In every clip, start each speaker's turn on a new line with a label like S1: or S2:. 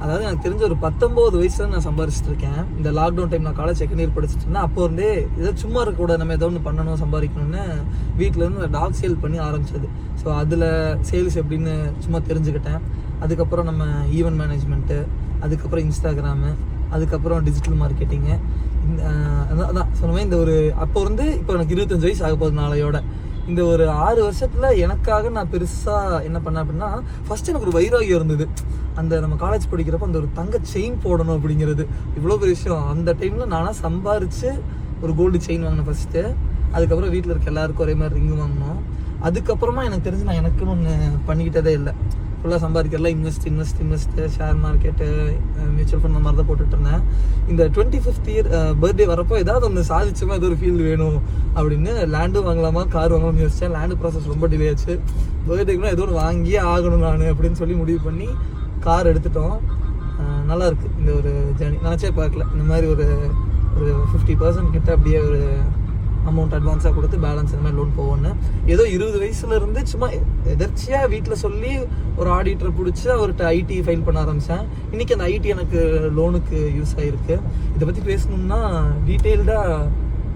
S1: அதாவது எனக்கு தெரிஞ்ச ஒரு 19 வயசுல நான் சம்பாரிச்சிட்டு இருக்கேன். இந்த லாக்டவுன் டைம் நான் காலேஜ் செகண்ட் இயர் படிச்சுட்டு இருந்தேன். அப்போ இருந்தே ஏதோ சும்மா இருக்கக்கூடாது, நம்ம ஏதோ ஒன்று பண்ணணும் சம்பாதிக்கணும்னு வீட்டில் இருந்து டாக் சேல் பண்ணி ஆரம்பிச்சது. ஸோ அதில் சேல்ஸ் எப்படின்னு சும்மா தெரிஞ்சுக்கிட்டேன். அதுக்கப்புறம் நம்ம ஈவெண்ட் மேனேஜ்மெண்ட்டு, அதுக்கப்புறம் இன்ஸ்டாகிராமு, அதுக்கப்புறம் டிஜிட்டல் மார்க்கெட்டிங்கு. அதான் சொன்னமே இந்த ஒரு அப்போ இருந்து இப்போ எனக்கு 25 வயசு ஆக போகுது நாளையோட. இந்த ஒரு 6 வருஷத்துல எனக்காக நான் பெருசாக என்ன பண்ணேன் அப்படின்னா, ஃபர்ஸ்ட் எனக்கு ஒரு வைராகியம் இருந்தது. அந்த நம்ம காலேஜ் படிக்கிறப்ப அந்த ஒரு தங்க செயின் போடணும் அப்படிங்கிறது இவ்வளோ பெரிய விஷயம். அந்த டைமில் நானாக சம்பாரித்து ஒரு கோல்டு செயின் வாங்கினேன் ஃபஸ்ட்டு. அதுக்கப்புறம் வீட்டில் இருக்க எல்லாருக்கும் ஒரே மாதிரி ரிங்கு வாங்கினோம். அதுக்கப்புறமா எனக்கு தெரிஞ்சு நான் எனக்குன்னு ஒன்று பண்ணிக்கிட்டதே இல்லை. ஃபுல்லாக சம்பாதிக்கிறதுலாம் invest, share market, mutual fund அந்த மாதிரி தான் போட்டுட்டு இருந்தேன். இந்த 25th இயர் பர்த்டே வரப்போ ஏதாவது ஒன்று சாதிச்சுமா ஏதோ ஒரு ஃபீல் வேணும் அப்படின்னு லேண்டும் வாங்கலாமா கார் வாங்கலாம்னு யோசிச்சேன். லேண்டு ப்ராசஸ் ரொம்ப டிலே ஆச்சு. பர்த்டேக்குனா ஏதோ ஒன்று வாங்கியே ஆகணும் நான் அப்படின்னு சொல்லி முடிவு பண்ணி கார் எடுத்துட்டோம். நல்லாயிருக்கு இந்த ஒரு ஜேர்னி. நினச்சே பார்க்கல இந்த மாதிரி ஒரு 50% கிட்ட அப்படியே ஒரு அமௌண்ட் அட்வான்ஸாக கொடுத்து பேலன்ஸ் இந்த மாதிரி லோன் போவோன்னு. ஏதோ 20 வயசுலேருந்து சும்மா எதர்ச்சியாக வீட்டில் சொல்லி ஒரு ஆடிட்டரை பிடிச்சி அவர்கிட்ட ஐடி ஃபைல் பண்ண ஆரம்பித்தேன். இன்றைக்கி அந்த ஐடி எனக்கு லோனுக்கு யூஸ் ஆகிருக்கு. இதை பற்றி பேசணும்னா டீட்டெயில்டாக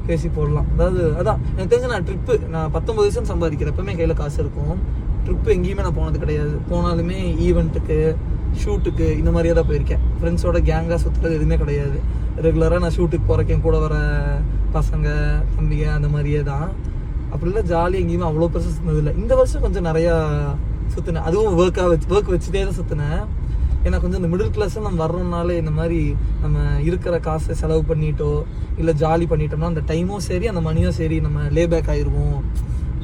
S1: பேசி போடலாம். அதாவது அதான் எனக்கு தெரிஞ்ச நான் ட்ரிப்பு நான் 19 வயசுன்னு சம்பாதிக்கிறேன். எப்பவுமே கையில் காசு இருக்கும். ட்ரிப்பு எங்கேயுமே நான் போனது கிடையாது. போனாலுமே ஈவெண்ட்டுக்கு, ஷூட்டுக்கு இந்த மாதிரியே தான் போயிருக்கேன். ஃப்ரெண்ட்ஸோட கேங்காக சுற்றுறது எதுவுமே கிடையாது. ரெகுலராக நான் ஷூட்டுக்கு போகிறக்கேன் கூட வர பசங்க தம்பிங்க அந்த மாதிரியே தான். அப்படிலாம் ஜாலியாக எங்கேயுமே அவ்வளோ பெருசாக சுற்றினதில்லை. இந்த வருஷம் கொஞ்சம் நிறையா சுற்றினேன். அதுவும் ஒர்க் வச்சுட்டே தான் சுற்றினேன். ஏன்னா கொஞ்சம் இந்த மிடில் கிளாஸில் நம்ம வர்றோம்னாலே இந்த மாதிரி நம்ம இருக்கிற காசை செலவு பண்ணிட்டோ இல்லை ஜாலி பண்ணிட்டோம்னா அந்த டைமும் சரி அந்த மணியும் சரி நம்ம லேபேக் ஆயிடுவோம்.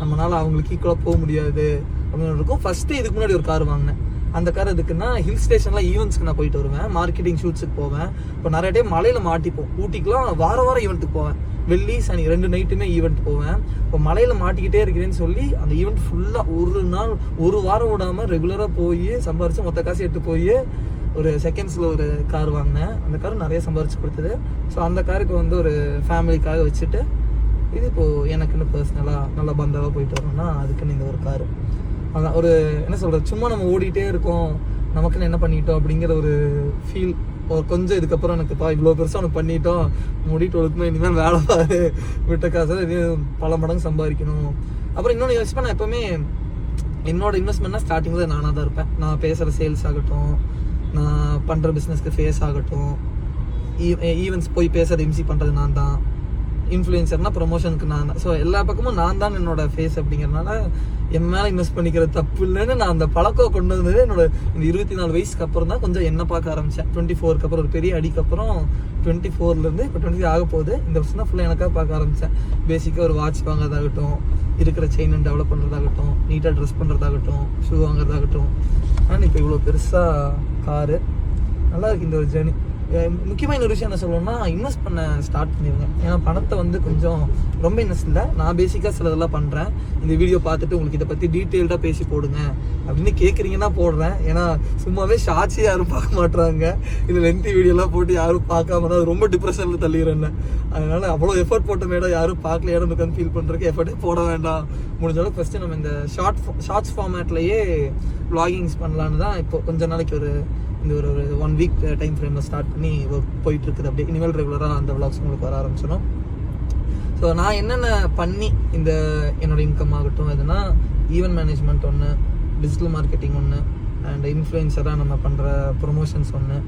S1: நம்மளால் அவங்களுக்கு ஈக்குவலாக போக முடியாது அப்படின்னு இருக்கும். ஃபஸ்ட்டு இதுக்கு முன்னாடி ஒரு கார் வாங்கினேன். அந்த கார் எதுக்குன்னா ஹில் ஸ்டேஷன்லாம் ஈவெண்ட்ஸ்க்கு நான் போயிட்டு வருவேன். மார்க்கெட்டிங் ஷூட்ஸுக்கு போவேன். இப்போ நிறைய டைம் மலையில் மாட்டிப்போம். ஊட்டிக்கெலாம் வாரம் ஈவெண்ட்டுக்கு போவேன். வெள்ளி சனி 2 நைட்டுமே ஈவெண்ட் போவேன். இப்போ மலையில் மாட்டிக்கிட்டே இருக்கிறேன்னு சொல்லி அந்த ஈவெண்ட் ஃபுல்லாக ஒரு வாரம் விடாமல் ரெகுலராக போய் சம்பாரித்து மொத்த காசு எடுத்து போய் ஒரு செகண்ட்ஸில் ஒரு கார் வாங்கினேன். அந்த கார் நிறைய சம்பாரிச்சு கொடுத்தது. ஸோ அந்த காருக்கு வந்து ஒரு ஃபேமிலிக்காக வச்சுட்டு இது இப்போது எனக்குன்னு பர்சனலாக நல்லா பந்தாவாக போயிட்டு வரோம்னா அதுக்குன்னு இந்த ஒரு காரு. அதான் ஒரு என்ன சொல்கிறது, சும்மா நம்ம ஓடிட்டே இருக்கோம் நமக்குன்னு என்ன பண்ணிட்டோம் அப்படிங்கிற ஒரு ஃபீல் ஒரு கொஞ்சம். இதுக்கப்புறம் எனக்குப்பா இவ்வளோ பெருசாக ஒன்று பண்ணிட்டோம், மூடிட்டு ஒழுக்குமே இனிமேல் வேலை பாரு, விட்ட காசை இது பல மடங்கு சம்பாதிக்கணும். அப்புறம் இன்னொன்று யோசிப்பேன், நான் எப்போவுமே என்னோட இன்வெஸ்ட்மெண்ட்னா ஸ்டார்டிங்கில் நானாக தான் இருப்பேன். நான் பேசுகிற சேல்ஸ் ஆகட்டும், நான் பண்ணுற பிஸ்னஸ்க்கு ஃபேஸ் ஆகட்டும், ஈவெண்ட்ஸ் போய் பேசுறது எம்சி பண்ணுறது நான் தான், இன்ஃப்ளூயன்சர்னா ப்ரொமோஷனுக்கு நான் தான். ஸோ எல்லா பக்கமும் நான் தான் என்னோட ஃபேஸ் அப்படிங்கிறதுனால என் மேலே இன்வெஸ்ட் பண்ணிக்கிறது தப்பு இல்லைன்னு நான் அந்த பழக்கம் கொண்டு வந்தது என்னோட இந்த 24 வயசுக்கு அப்புறம் தான் கொஞ்சம் என்ன பார்க்க ஆரம்பித்தேன். 24க்கு அப்புறம் ஒரு பெரிய அடிக்கு அப்புறம் 24லேருந்து இப்போ 25 ஆக போகுது. இந்த வருஷம் தான் ஃபுல்லாக எனக்காக பார்க்க ஆரம்பித்தேன். பேசிக்காக ஒரு வாட்ச் வாங்குறதாகட்டும், இருக்கிற செயினை டெவலப் பண்ணுறதாகட்டும், நீட்டாக ட்ரெஸ் பண்ணுறதாகட்டும், ஷூ வாங்குறதாகட்டும். ஆனால் இப்போ இவ்வளோ பெருசாக காரு நல்லா இருக்குது இந்த ஒரு ஜேர்னி. முக்கியமாக இன்னொரு விஷயம் என்ன சொல்லணும்னா, இன்வெஸ்ட் பண்ண ஸ்டார்ட் பண்ணிடுங்க. ஏன்னா பணத்தை வந்து கொஞ்சம் ரொம்ப இன்வெஸ்ட் இல்லை, நான் பேசிக்காக சிலதெல்லாம் பண்ணுறேன். இந்த வீடியோ பார்த்துட்டு உங்களுக்கு இதை பற்றி டீட்டெயில்டாக பேசி போடுங்க அப்படின்னு கேட்குறீங்கன்னா போடுறேன். ஏன்னா சும்மாவே ஷார்ட்ஸே யாரும் பார்க்க மாட்டுறாங்க. இது லென்த்தி வீடியோலாம் போட்டு யாரும் பார்க்காம தான் ரொம்ப டிப்ரெஷனில் தள்ளிடுறேன். அதனால் அவ்வளோ எஃபர்ட் போட்ட மேடம் யாரும் பார்க்கல, யாரும் உட்காந்து ஃபீல் பண்ணுறதுக்கு எஃபர்ட்டே போட வேண்டாம். முடிஞ்ச அளவுக்கு ஃபஸ்ட்டு நம்ம இந்த ஷார்ட்ஸ் ஃபார்மேட்லேயே வ்ளாகிங்ஸ் பண்ணலான்னு தான் இப்போ கொஞ்ச நாளைக்கு இந்த ஒரு 1 வீக் டைம் ஃப்ரேமில் ஸ்டார்ட் பண்ணி ஒர்க் போயிட்டுருக்குது. அப்படியே இனிமேல் ரெகுலராக அந்த விளாக்ஸ் உங்களுக்கு வர ஆரம்பிச்சிடும். ஸோ நான் என்னென்ன பண்ணி இந்த என்னோடய இன்கம் ஆகட்டும் எதுனா ஈவெண்ட் மேனேஜ்மெண்ட் ஒன்று, டிஜிட்டல் மார்க்கெட்டிங் ஒன்று, அண்ட் இன்ஃப்ளூயன்சராக நம்ம பண்ணுற ப்ரொமோஷன்ஸ் ஒன்று,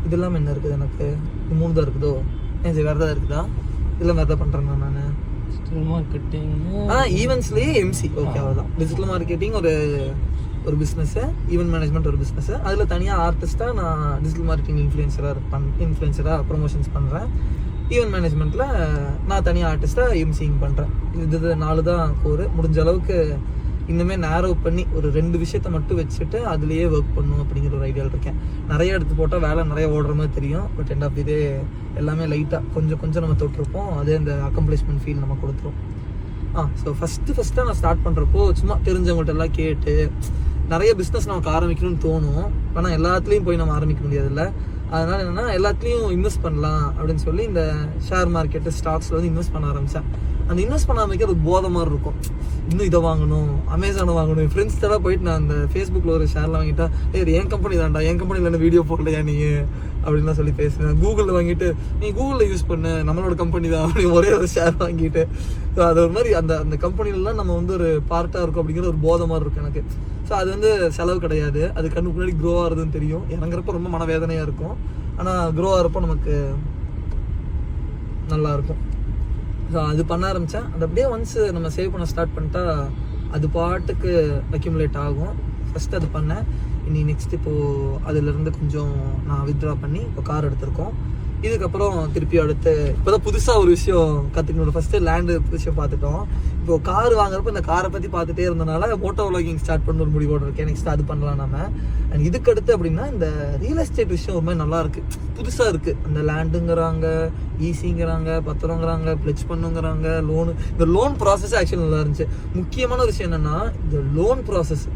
S1: இது இல்லாமல் என்ன இருக்குது எனக்கு? இது 3 தான் இருக்குதோ? ஏன் வேறு தான் இருக்குதா? இல்லை வேறு தான் பண்ணுறேன் நான் டிஜிட்டல் மார்க்கெட்டிங் ஈவெண்ட்ஸ்லேயே எம்சி. ஓகே, அவ்வளோதான். டிஜிட்டல் மார்க்கெட்டிங் ஒரு பிஸ்னஸ்ஸு, ஈவெண்ட் மேனேஜ்மெண்ட் ஒரு பிஸ்னஸ்ஸு. அதில் தனியாக ஆர்டிஸ்ட்டாக நான் டிஜிட்டல் மார்க்கெட்டிங் இன்ஃப்ளூயன்சராக ப்ரொமோஷன்ஸ் பண்ணுறேன். ஈவெண்ட் மேனேஜ்மெண்ட்டில் நான் தனியாக ஆர்டிஸ்ட்டாக எம்சிங் பண்ணுறேன். இது 4 தான் கோர். முடிஞ்ச அளவுக்கு இன்னுமே நேரோ பண்ணி ஒரு 2 விஷயத்த மட்டும் வச்சுட்டு அதுலேயே ஒர்க் பண்ணும் அப்படிங்கிற ஒரு ஐடியாவில் இருக்கேன். நிறைய எடுத்து போட்டால் வேலை நிறைய ஓடுற மாதிரி தெரியும். பட் எண்ட் ஆஃப் இதே எல்லாமே லைட்டாக கொஞ்சம் நம்ம தொட்டிருப்போம். அதே இந்த அக்கம்ப்ளிஷ்மெண்ட் ஃபீல் நம்ம கொடுத்துரும். ஸோ ஃபஸ்ட்டாக நான் ஸ்டார்ட் பண்ணுறப்போ சும்மா தெரிஞ்சவங்கள்ட்ட எல்லாம் கேட்டு நிறைய பிஸ்னஸ் நமக்கு ஆரம்பிக்கணும்னு தோணும். ஆனால் எல்லாத்துலேயும் போய் நம்ம ஆரம்பிக்க முடியாதுல்ல. அதனால் என்னென்னா எல்லாத்துலேயும் இன்வெஸ்ட் பண்ணலாம் அப்படின்னு சொல்லி இந்த ஷேர் மார்க்கெட்டு, ஸ்டாக்ஸில் வந்து இன்வெஸ்ட் பண்ண ஆரம்பித்தேன். அந்த இன்வெஸ்ட் பண்ண ஆரம்பிக்க அது போதை மாதிரி இருக்கும். இன்னும் இதை வாங்கணும், அமேசானை வாங்கணும். என் ஃப்ரெண்ட்ஸ் தடவை போயிட்டு நான் அந்த ஃபேஸ்புக்கில் ஒரு ஷேர்லாம் வாங்கிட்டா, என் கம்பெனி தான்டா, என் கம்பெனியில் என்ன வீடியோ போடலையா நீ அப்படின்லாம் சொல்லி பேசுனேன். கூகுளில் வாங்கிட்டு நீ கூகுளில் யூஸ் பண்ணு, நம்மளோட கம்பெனி தான் அப்படின்னு ஒரே ஒரு ஷேர் வாங்கிட்டு, ஸோ அது ஒரு மாதிரி அந்த அந்த கம்பெனிலலாம் நம்ம வந்து ஒரு பார்ட்டாக இருக்கும் அப்படிங்கிற ஒரு போதை மாதிரி இருக்கும் எனக்கு. ஸோ அது வந்து செலவு கிடையாது, அது கண்ணுக்கு முன்னாடி க்ரோ ஆகுதுன்னு தெரியும். இறங்குறப்ப ரொம்ப மனவேதனையாக இருக்கும், ஆனால் க்ரோ ஆகிறப்போ நமக்கு நல்லாயிருக்கும். ஸோ அது பண்ண ஆரம்பித்தேன். அது அப்படியே ஒன்ஸ் நம்ம சேவ் பண்ண ஸ்டார்ட் பண்ணிட்டா அது பாட்டுக்கு அக்யூமுலேட் ஆகும். ஃபஸ்ட்டு அது பண்ணேன். இனி நெக்ஸ்ட் இப்போது அதிலேருந்து கொஞ்சம் நான் வித்ட்ரா பண்ணி இப்போ கார் எடுத்திருக்கோம். இதுக்கப்புறம் திருப்பி அடுத்து இப்போ தான் புதுசாக ஒரு விஷயம் கற்றுக்கணும். ஃபஸ்ட்டு லேண்டு விஷயம் பார்த்துட்டோம். இப்போ கார் வாங்குறப்ப இந்த காரை பற்றி பார்த்துட்டே இருந்தனால மோட்டோ விளாகிங் ஸ்டார்ட் பண்ண ஒரு முடிவோடு இருக்கேன். நெக்ஸ்ட் அது பண்ணலாம் நம்ம. அண்ட் இதுக்கடுத்து அப்படின்னா இந்த ரியல் எஸ்டேட் விஷயம் ஒரு மாதிரி நல்லாயிருக்கு, புதுசாக இருக்குது. அந்த லேண்டுங்கிறாங்க, ஈஸிங்கிறாங்க, பத்திரங்கிறாங்க, பிளெச் பண்ணுங்கிறாங்க, லோனு. இந்த லோன் ப்ராசஸ் ஆக்சுவலி நல்லா இருந்துச்சு. முக்கியமான ஒரு விஷயம் என்னென்னா இந்த லோன் ப்ராசஸ்.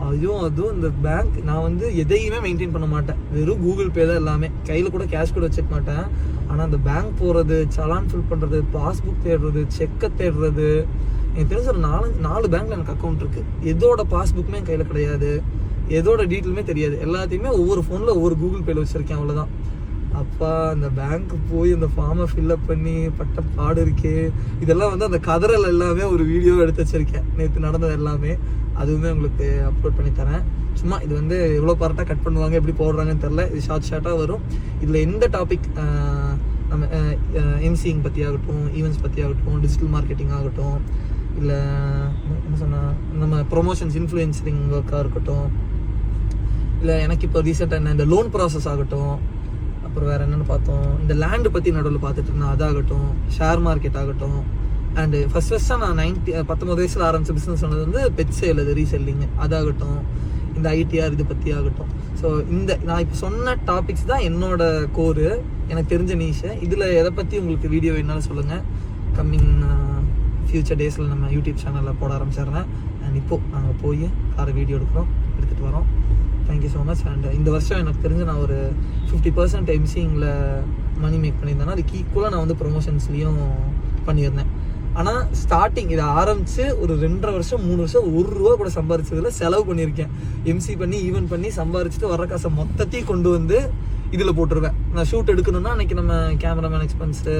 S1: அதுவும் இந்த பேங்க் நான் வந்து எதையுமே மெயின்டைன் பண்ண மாட்டேன், வெறும் கூகுள் பே தான் எல்லாமே. கையில் கூட கேஷ் கூட வச்சுக்க மாட்டேன். ஆனால் அந்த பேங்க் போகிறது, சலான் ஃபில் பண்ணுறது, பாஸ்புக் தேடுறது, செக்கை தேடுறது, எனக்கு தெரிஞ்ச ஒரு 4 பேங்க்ல எனக்கு அக்கௌண்ட் இருக்குது. எதோட பாஸ்புக்குமே என் கையில் கிடையாது, எதோட டீட்டெயிலுமே தெரியாது. எல்லாத்தையுமே ஒவ்வொரு ஃபோனில் ஒவ்வொரு கூகுள் பேல வச்சுருக்கேன், அவ்வளோதான். அப்பா அந்த பேங்க்கு போய் அந்த ஃபார்மை ஃபில்அப் பண்ணி பட்ட பாடு இருக்கே. இதெல்லாம் வந்து அந்த கதறல் எல்லாமே ஒரு வீடியோ எடுத்து வச்சுருக்கேன், நேற்று நடந்தது எல்லாமே. அதுவுமே உங்களுக்கு அப்லோட் பண்ணி தரேன். சும்மா இது வந்து எவ்வளோ பார்ட்டாக கட் பண்ணுவாங்க, எப்படி போடுறாங்கன்னு தெரில. இது ஷார்ட்டாக வரும். இதில் எந்த டாபிக் நம்ம எம்சிங் பற்றி ஆகட்டும், ஈவெண்ட்ஸ் பற்றி ஆகட்டும், டிஜிட்டல் மார்க்கெட்டிங் ஆகட்டும், இல்லை என்ன சொன்னால் நம்ம ப்ரொமோஷன்ஸ் இன்ஃப்ளூயன்சிங் ஒர்க்காக இருக்கட்டும், இல்லை எனக்கு இப்போ ரீசெண்டாக என்ன இந்த லோன் ப்ராசஸ் ஆகட்டும், அப்புறம் வேறு என்னென்னு பார்த்தோம், இந்த லேண்டு பற்றி நடுவில் பார்த்துட்டு இருந்தேன், அதாகட்டும், ஷேர் மார்க்கெட் ஆகட்டும். அண்டு ஃபஸ்ட்டாக நான் 19 வயசில் ஆரம்பித்த பிஸ்னஸ் சொன்னது வந்து பெட் சேல், அது ரீசெல்லிங்கு, அதாகட்டும், இந்த ஐடிஆர் இது பற்றி ஆகட்டும். ஸோ இந்த நான் இப்போ சொன்ன டாபிக்ஸ் தான் என்னோட கோரு, எனக்கு தெரிஞ்ச நீஷை. இதில் எதை பற்றி உங்களுக்கு வீடியோ வேணாலும் சொல்லுங்கள். கம்மிங் ஃப்யூச்சர் டேஸில் நம்ம யூடியூப் சேனலில் போட ஆரம்பிச்சிடுறேன். அண்ட் இப்போது நாங்கள் போய் காரை வீடியோ எடுத்துகிட்டு வரோம். Thank you so much. அண்ட் இந்த வருஷம் எனக்கு தெரிஞ்சு நான் ஒரு 50% எம்சிங்கில் மணி மேக் பண்ணியிருந்தேன்னா அதுக்கு ஈக்குவலாக நான் வந்து ப்ரொமோஷன்ஸ்லேயும் பண்ணியிருந்தேன். ஆனால் ஸ்டார்டிங் இதை ஆரம்பித்து ஒரு 2.5 வருஷம் 3 வருஷம் ₹1 கூட சம்பாரிச்சதில் செலவு பண்ணியிருக்கேன். எம்சி பண்ணி ஈவென்ட் பண்ணி சம்பாரிச்சுட்டு வர காசை மொத்தத்தையும் கொண்டு வந்து இதில் போட்டுருவேன். நான் ஷூட் எடுக்கணும்னா அன்றைக்கி நம்ம கேமராமேன் எக்ஸ்பென்ஸு,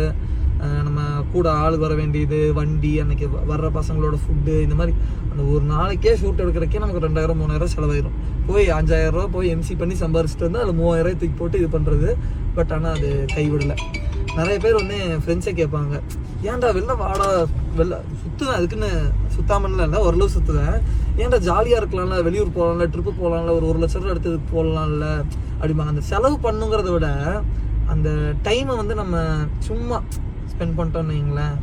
S1: நம்ம கூட ஆளுக்கு வர வேண்டியது, வண்டி, அன்றைக்கி வர்ற பசங்களோட ஃபுட்டு, இந்த மாதிரி அந்த ஒரு நாளைக்கே ஷூட் எடுக்கிறக்கே நமக்கு 2000 3000 செலவாயிரும். போய் 5000 போய் எம்சி பண்ணி சம்பாரிச்சிட்டு வந்து அதில் 3000 தூக்கி போட்டு இது பண்ணுறது. பட் ஆனால் அது கைவிடலை. நிறைய பேர் வந்து என் ஃப்ரெண்ட்ஸே கேட்பாங்க, ஏன்டா வெளில வாடா, வெளில சுற்றுவேன், அதுக்குன்னு சுத்தாமல்லாம் இல்லை, ஓரளவு சுற்றுவேன், ஏன்டா ஜாலியாக இருக்கலாம்ல, வெளியூர் போகலாம்ல, ட்ரிப்பு போகலாம்ல, ஒரு 1 லட்ச ரூபா எடுத்ததுக்கு போகலாம்ல அப்படிம்பாங்க. அந்த செலவு பண்ணுங்கிறத விட அந்த டைமை வந்து நம்ம சும்மா ஸ்பெண்ட் பண்ணிட்டோம்னு வைங்களேன்,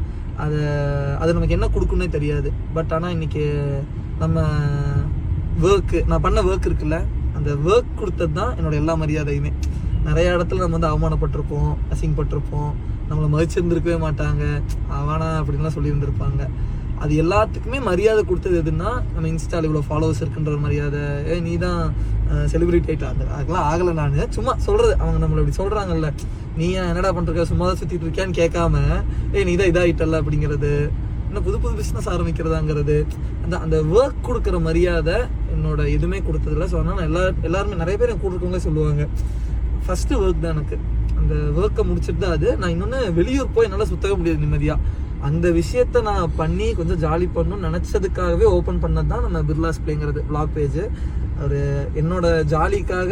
S1: அது நமக்கு என்ன கொடுக்குன்னே தெரியாது. பட் ஆனால் இன்றைக்கி நம்ம நான் பண்ண ஒர்க் இருக்குல்ல, அந்த ஒர்க் கொடுத்தது தான் என்னோட எல்லா மரியாதையுமே. நிறைய இடத்துல நம்ம வந்து அவமானப்பட்டிருப்போம், அசிங்கப்பட்டிருப்போம், நம்மளை மதிச்சிருந்துருக்கவே மாட்டாங்க, அவனா அப்படின்லாம் சொல்லியிருந்திருப்பாங்க. அது எல்லாத்துக்குமே மரியாதை கொடுத்தது எதுன்னா நம்ம இன்ஸ்டாவில் இவ்வளோ ஃபாலோவர்ஸ் இருக்குன்ற ஒரு மரியாதை. நீ தான் செலிபிரிட்டி ஆகிட்டா, அதெல்லாம் ஆகலை. நான் சும்மா சொல்கிறது, அவங்க நம்மளை இப்படி சொல்கிறாங்கல்ல, நீ என்னடா பண்ணுறக்க, சும்மா தான் சுற்றிட்டு இருக்கியான்னு கேட்காம நீ தான் இதாகிட்டல அப்படிங்கிறது, இன்னும் புது பிஸ்னஸ் ஆரம்பிக்கிறதாங்கிறது, அந்த ஒர்க் கொடுக்குற மரியாதை என்னோட எதுவுமே கொடுத்ததில்ல. ஸோ அதனால் எல்லாருமே நிறைய பேர் என் கூட இருக்கவங்களே சொல்லுவாங்க, ஃபஸ்ட்டு ஒர்க் தான் எனக்கு. அந்த ஒர்க்கை முடிச்சுட்டு தான் அது. நான் இன்னொன்று வெளியூர் போய் என்னால் சுத்தவே முடியாது நிம்மதியாக. அந்த விஷயத்த நான் பண்ணி கொஞ்சம் ஜாலி பண்ணணும்னு நினச்சதுக்காகவே ஓப்பன் பண்ணது தான் நம்ம பிர்லாஸ் பிளேங்கிறது vlog பேஜ். ஒரு என்னோட ஜாலிக்காக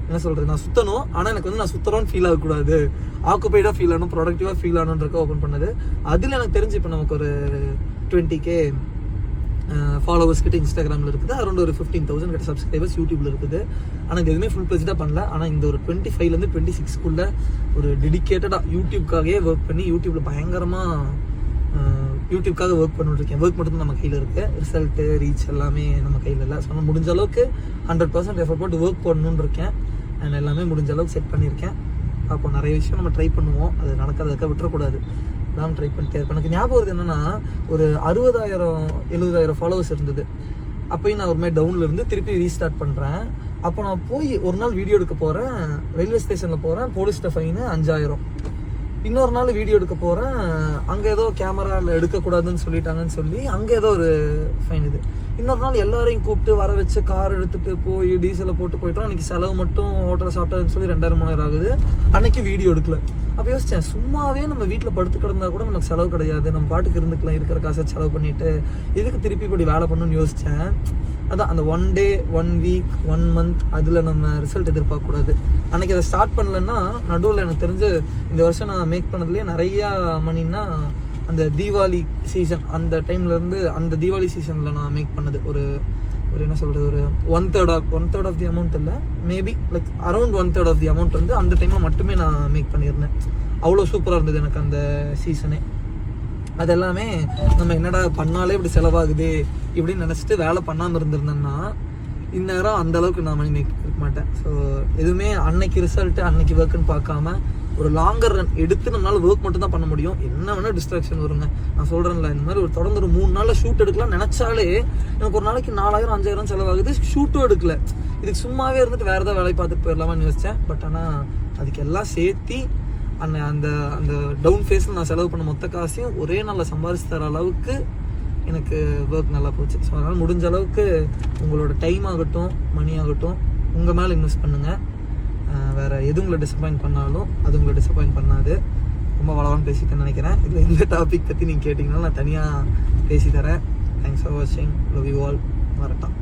S1: என்ன சொல்கிறது, நான் சுற்றணும், ஆனால் எனக்கு வந்து நான் சுற்றுறோன்னு ஃபீல் ஆகக்கூடாது, ஆக்குபைடாக ஃபீல் ஆகணும், ப்ரொடக்டிவாக ஃபீல் ஆகணுன்றக்க ஓப்பன் பண்ணது. அதில் எனக்கு தெரிஞ்சு இப்போ நமக்கு ஒரு 20K ஃபாலோவர்ஸ் கிட்ட இன்ஸ்டாகிராமில் இருக்குது, அரௌண்ட் ஒரு 15,000 கிட்ட சப்ஸ்கிரைபர்ஸ் யூடியூப்ல இருக்குது. ஆனால் இது எதுவுமே ஃபுல் பேஜாக பண்ணல. ஆனால் இந்த ஒரு 25லேருந்து 26க்குள்ள ஒரு டெடிக்கேட்டடாக யூடியூப்காகவே ஒர்க் பண்ணி யூடியூப்ல பயங்கரமாக யூடியூப்காக ஒர்க் பண்ணிட்டுருக்கேன். ஒர்க் மட்டும் நம்ம கையில் இருக்குது, ரிசல்ட்டு ரீச் எல்லாமே நம்ம கையில் இல்லை. ஸோ முடிஞ்ச அளவுக்கு 100% எஃபர்ட் போட்டு ஒர்க் பண்ணணுன்னு இருக்கேன். அண்ட் எல்லாமே முடிஞ்ச அளவுக்கு செட் பண்ணியிருக்கேன். அப்போ நிறைய விஷயம் நம்ம ட்ரை பண்ணுவோம், அது நடக்காததுக்காக விட்டுறக்கூடாது, நான் ட்ரை பண்ணிட்டே இருப்பேன். எனக்கு ஞாபகம் வருது என்னன்னா, ஒரு 60,000-70,000 ஃபாலோவர்ஸ் இருந்தது. அப்போயும் நான் ஒரு மாதிரி டவுனில் இருந்து திருப்பி ரீஸ்டார்ட் பண்ணுறேன். அப்போ நான் போய் ஒரு நாள் வீடியோ எடுக்க போகிறேன், ரயில்வே ஸ்டேஷனில் போகிறேன், போலீஸ்ட்ட ஃபைனு 5,000. இன்னொரு நாள் வீடியோ எடுக்க போகிறேன், அங்கே ஏதோ கேமராவில் எடுக்கக்கூடாதுன்னு சொல்லிட்டாங்கன்னு சொல்லி அங்கே ஏதோ ஒரு ஃபைன் இது. இன்னொரு நாள் எல்லாரையும் கூப்பிட்டு வர வச்சு கார் எடுத்துகிட்டு போய் டீசலை போட்டு போயிட்டோம். அன்றைக்கி செலவு மட்டும் ஹோட்டலில் சாப்பிட்டாதுன்னு சொல்லி 2000-3000 ஆகுது. அன்றைக்கி வீடியோ எடுக்கல. அப்போ யோசித்தேன், சும்மாவே நம்ம வீட்டில் படுத்து கிடந்தா கூட நமக்கு செலவு கிடையாது, நம்ம பாட்டுக்கு இருந்துக்கலாம், இருக்கிற காசை செலவு பண்ணிவிட்டு இதுக்கு திருப்பி இப்படி வேலை பண்ணணும்னு யோசித்தேன். அதான் அந்த 1 டே 1 வீக் 1 மந்த் அதில் நம்ம ரிசல்ட் எதிர்பார்க்கக்கூடாது. அன்றைக்கி அதை ஸ்டார்ட் பண்ணலன்னா நடுவில் எனக்கு தெரிஞ்சு இந்த வருஷம் நான் மேக் பண்ணதுலேயே நிறையா மணின்னா அந்த தீபாவளி சீசன் அந்த டைம்லேருந்து, அந்த தீபாவளி சீசனில் நான் மேக் பண்ணது ஒரு என்ன சொல்கிறது, ஒரு 1/3 ஆஃப் தி அமௌண்ட் இல்லை, maybe like around 1/3 of the amount வந்து அந்த டைமில் மட்டுமே நான் மேக் பண்ணியிருந்தேன். அவ்வளோ சூப்பராக இருந்தது எனக்கு அந்த சீசனே. அது எல்லாமே நம்ம என்னடா பண்ணாலே இப்படி செலவாகுது இப்படின்னு நினச்சிட்டு வேலை பண்ணாமல் இருந்திருந்தேன்னா இந்நேரம் அந்த அளவுக்கு நான் மணி மேக் இருக்க மாட்டேன். ஸோ எதுவுமே அன்னைக்கு ரிசல்ட்டு அன்னைக்கு ஒர்க்குன்னு பார்க்காம ஒரு லாங்கர் ரன் எடுத்து நம்மளால ஒர்க் மட்டும் தான் பண்ண முடியும். என்ன வேணால் டிஸ்ட்ராக்ஷன் வருங்க. நான் சொல்கிறேன்ல, இந்த மாதிரி ஒரு தொடர்ந்து ஒரு 3 நாளில் ஷூட் எடுக்கலாம் நினச்சாலே எனக்கு ஒரு நாளைக்கு 4000-5000 செலவாகுது. ஷூட்டும் எடுக்கல, இதுக்கு சும்மாவே இருந்துட்டு வேறு ஏதாவது வேலை பார்த்துட்டு போயிடலாமான்னு யோசித்தேன். பட் ஆனால் அதுக்கு எல்லாம் சேர்த்தி அந்த அந்த டவுன் ஃபேஸில் நான் செலவு பண்ண மொத்த காசையும் ஒரே நாளில் சம்பாதிச்சு தர அளவுக்கு எனக்கு ஒர்க் நல்லா போச்சு. ஸோ அதனால் முடிஞ்ச அளவுக்கு உங்களோட டைம் ஆகட்டும் மணி ஆகட்டும் உங்கள் மேலே இன்வெஸ்ட் பண்ணுங்கள். வேறு எது உங்களை டிசப்பாயின்ட் பண்ணாலும் அது உங்களை டிசப்பாயின்ட் பண்ணாது. ரொம்ப வளவான்னு பேசிட்டேன்னு நினைக்கிறேன். இதில் எந்த டாபிக் பற்றி நீங்கள் கேட்டிங்கன்னா நான் தனியாக பேசி தரேன். தேங்க்ஸ் ஃபார் வாட்சிங். Love you all. வரட்டான்.